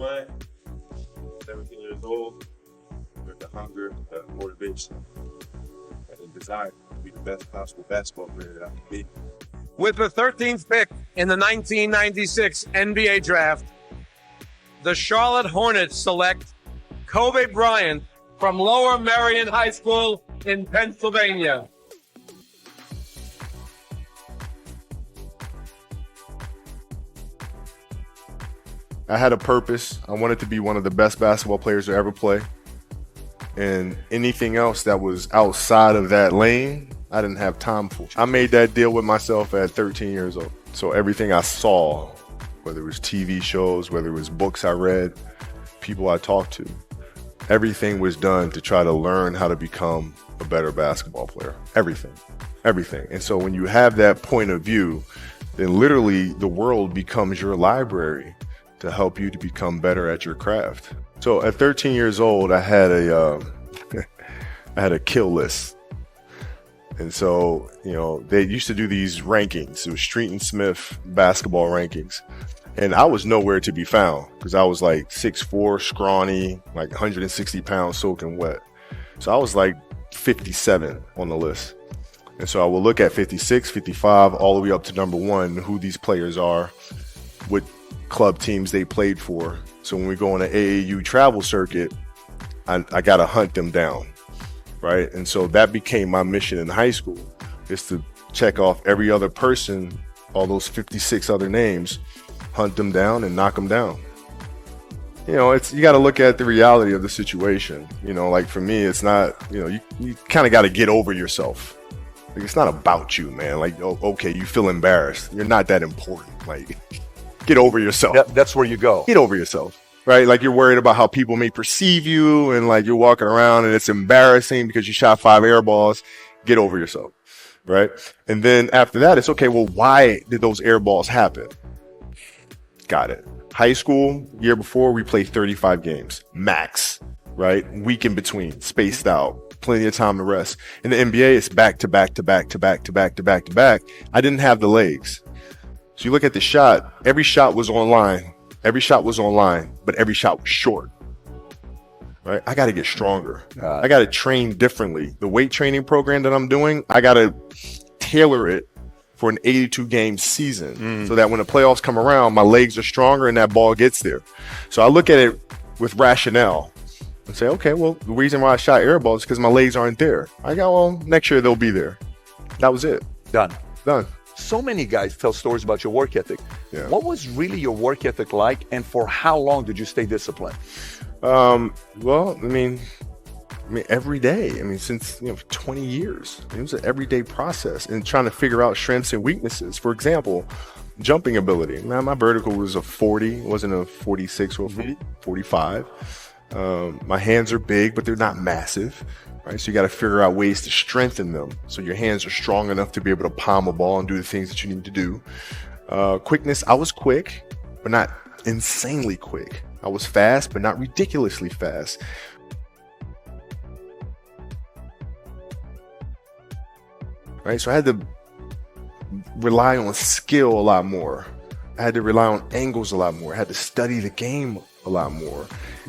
Bryant, 17 years old, with the hunger, the motivation, and the desire to be the best possible basketball player that I can be. With the 13th pick in the 1996 NBA draft, the Charlotte Hornets select Kobe Bryant from Lower Merion High School in Pennsylvania. I had a purpose. I wanted to be one of the best basketball players to ever play. And anything else that was outside of that lane, I didn't have time for. I made that deal with myself at 13 years old. So everything I saw, whether it was TV shows, whether it was books I read, people I talked to, everything was done to try to learn how to become a better basketball player. Everything. And so when you have that point of view, then literally the world becomes your library to help you to become better at your craft. So at 13 years old, I had a kill list. And so, they used to do these rankings. It was Street and Smith basketball rankings. And I was nowhere to be found because I was like 6'4", scrawny, like 160 pounds soaking wet. So I was like 57 on the list. And so I will look at 56, 55, all the way up to number 1, who these players are, what club teams they played for. So when we go on an AAU travel circuit, I got to hunt them down, right? And so that became my mission in high school, is to check off every other person, all those 56 other names, hunt them down and knock them down. You got to look at the reality of the situation. Like for me, it's not, you kind of got to get over yourself. Like, it's not about you, man. Like, okay, you feel embarrassed. You're not that important. Like, get over yourself. That's where you go. Get over yourself, right? Like, you're worried about how people may perceive you, and like you're walking around and it's embarrassing because you shot 5 air balls. Get over yourself, right? And then after that, it's okay, well, why did those air balls happen? Got it. High school, year before, we played 35 games, max, right? Week in between, spaced out, plenty of time to rest. In the NBA, it's back to back to back to back to back to back to back. I didn't have the legs. So you look at the shot, every shot was online. Every shot was online, but every shot was short. Right? I got to get stronger. I got to train differently. The weight training program that I'm doing, I got to tailor it for an 82 game season so that when the playoffs come around, my legs are stronger and that ball gets there. So I look at it with rationale and say, okay, well, the reason why I shot air balls is because my legs aren't there. I go, well, next year they'll be there. That was it. Done. So many guys tell stories about your work ethic. Yeah. What was really your work ethic like, and for how long did you stay disciplined? Well, I mean, every day. Since 20 years. It was an everyday process and trying to figure out strengths and weaknesses. For example, jumping ability. My vertical was a 40, it wasn't a 46 or 45. My hands are big, but they're not massive. Right, so you got to figure out ways to strengthen them so your hands are strong enough to be able to palm a ball and do the things that you need to do. Quickness, I was quick, but not insanely quick. I was fast, but not ridiculously fast. Right, so I had to rely on skill a lot more. I had to rely on angles a lot more. I had to study the game a lot more.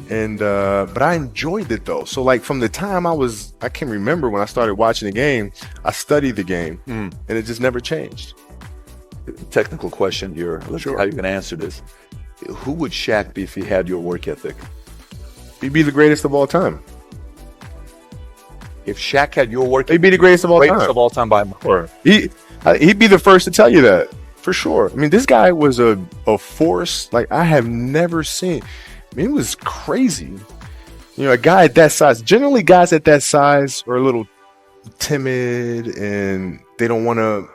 And but I enjoyed it though. So like from the time I can remember when I started watching the game, I studied the game and it just never changed. Technical question here. Let's see how you can answer this. Who would Shaq be if he had your work ethic? He'd be the greatest of all time. If Shaq had your work ethic, he'd be the greatest of all time. By more. He'd be the first to tell you that, for sure. This guy was a force like I have never seen. It was crazy. A guy at that size, generally guys at that size are a little timid and they don't want to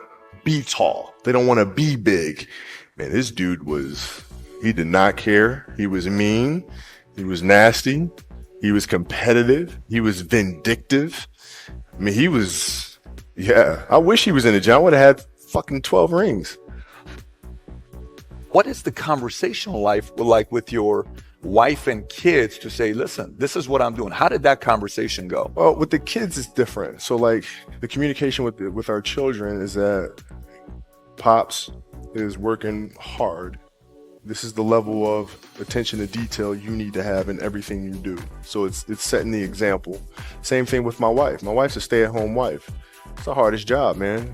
be tall. They don't want to be big. Man, this dude he did not care. He was mean. He was nasty. He was competitive. He was vindictive. I wish he was in the gym. I would have had fucking 12 rings. What is the conversational life like with your wife and kids to say, listen, this is what I'm doing? How did that conversation go? Well, with the kids, it's different. So like the communication with our children is that Pops is working hard This is the level of attention to detail you need to have in everything you do. So it's setting the example. Same thing with my wife. My wife's a stay-at-home wife. It's the hardest job, man.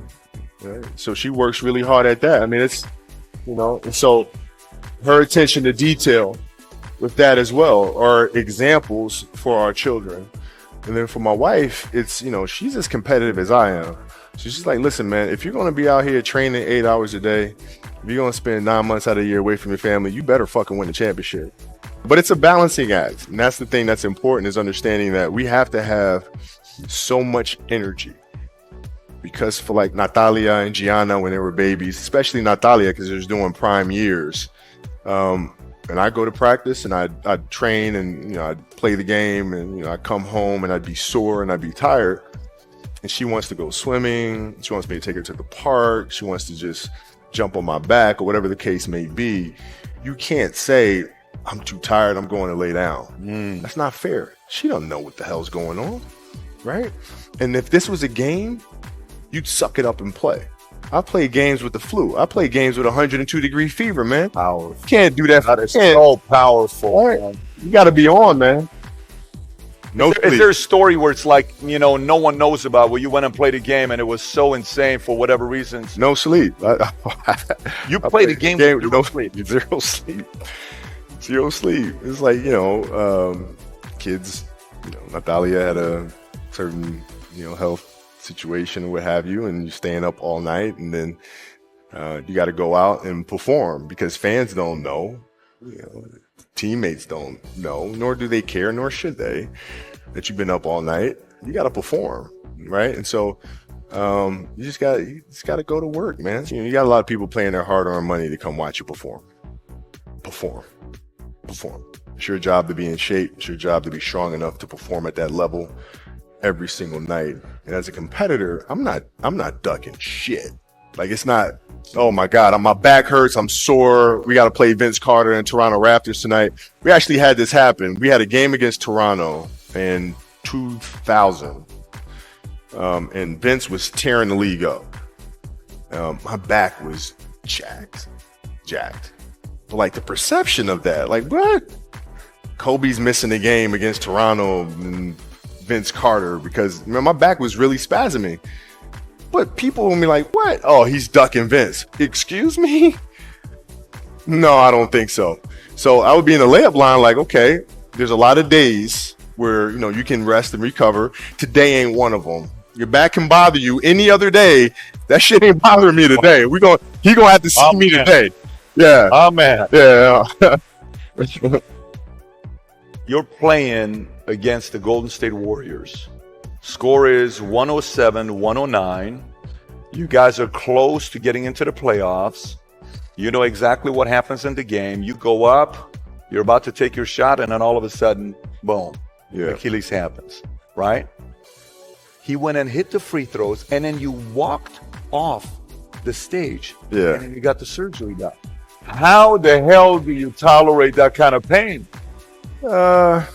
Right? So she works really hard at that. I mean, it's, and so her attention to detail with that as well are examples for our children. And then for my wife, it's, she's as competitive as I am. So she's like, listen, man, if you're going to be out here training 8 hours a day, if you're going to spend 9 months out of the year away from your family, you better fucking win the championship. But it's a balancing act. And that's the thing that's important, is understanding that we have to have so much energy. Because for like Natalia and Gianna, when they were babies, especially Natalia, because they're doing prime years, and I go to practice and I'd train and, I'd play the game and, I'd come home and I'd be sore and I'd be tired. And she wants to go swimming. She wants me to take her to the park. She wants to just jump on my back or whatever the case may be. You can't say, I'm too tired, I'm going to lay down. That's not fair. She don't know what the hell's going on, right? And if this was a game, you'd suck it up and play. I play games with the flu. I play games with 102-degree fever, man. Powerful. You can't do that. That is so powerful. Right. You got to be on, man. Is there a story where it's like, no one knows about, where you went and played a game and it was so insane for whatever reasons? No sleep. You played a game with no sleep. Zero sleep. Zero sleep. It's like, kids, Natalia had a certain, health situation or what have you, and you're staying up all night, and then you got to go out and perform because fans don't know, teammates don't know, nor do they care, nor should they, that you've been up all night. You got to perform, right? And so you just got to go to work, man. You got a lot of people paying their hard-earned money to come watch you perform. It's your job to be in shape. It's your job to be strong enough to perform at that level every single night. And as a competitor, I'm not ducking shit. Like, it's not, oh my God, my back hurts, I'm sore, we got to play Vince Carter and Toronto Raptors tonight. We actually had this happen. We had a game against Toronto in 2000, and Vince was tearing the league up. My back was jacked. But like the perception of that, like, what? Kobe's missing the game against Toronto and Vince Carter because my back was really spasming. But people will be like, what? Oh, he's ducking Vince. Excuse me? No, I don't think so. So I would be in the layup line like, okay, there's a lot of days where, you can rest and recover. Today ain't one of them. Your back can bother you any other day. That shit ain't bothering me today. He gonna have to see me today. Yeah. Oh, man. Yeah. You're playing against the Golden State Warriors. Score is 107-109. You guys are close to getting into the playoffs. You know exactly what happens in the game. You go up, you're about to take your shot, and then all of a sudden, boom, Achilles happens, right? He went and hit the free throws, and then you walked off the stage. Yeah. And then you got the surgery done. How the hell do you tolerate that kind of pain? I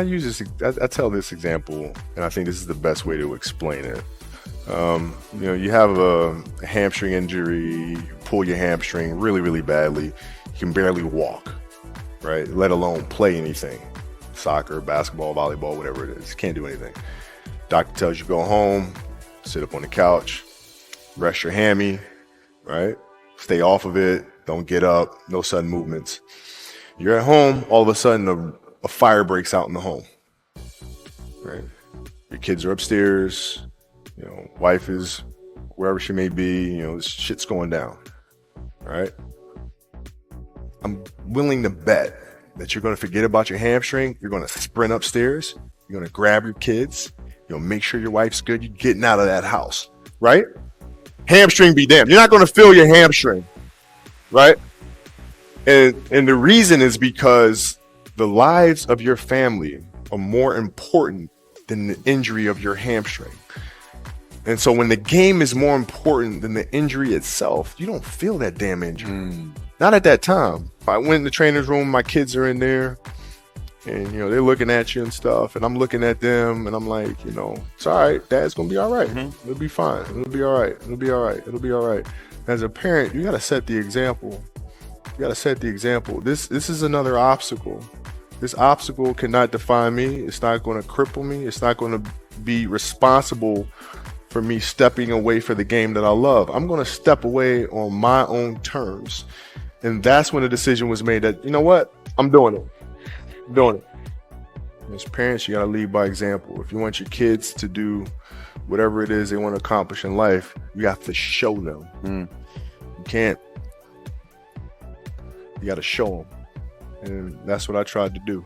use this. I tell this example, and I think this is the best way to explain it. You have a hamstring injury, you pull your hamstring really, really badly. You can barely walk, right? Let alone play anything. Soccer, basketball, volleyball, whatever it is. Can't do anything. Doctor tells you go home, sit up on the couch, rest your hammy, right? Stay off of it. Don't get up. No sudden movements. You're at home, all of a sudden a fire breaks out in the home, right? Your kids are upstairs, wife is wherever she may be, shit's going down, right? I'm willing to bet that you're going to forget about your hamstring. You're going to sprint upstairs. You're going to grab your kids. Make sure your wife's good. You're getting out of that house, right? Hamstring be damned. You're not going to feel your hamstring, right? And the reason is because the lives of your family are more important than the injury of your hamstring. And so when the game is more important than the injury itself, you don't feel that damn injury. Not at that time. If I went in the trainer's room, my kids are in there, and they're looking at you and stuff, and I'm looking at them, and I'm like, it's all right. Dad's gonna be all right. It'll be fine. It'll be all right. It'll be all right. It'll be all right. As a parent, you gotta set the example You got to set the example. This is another obstacle. This obstacle cannot define me. It's not going to cripple me. It's not going to be responsible for me stepping away for the game that I love. I'm going to step away on my own terms. And that's when the decision was made that, you know what? I'm doing it. I'm doing it. As parents, you got to lead by example. If you want your kids to do whatever it is they want to accomplish in life, you have to show them. You can't. You got to show them. And that's what I tried to do.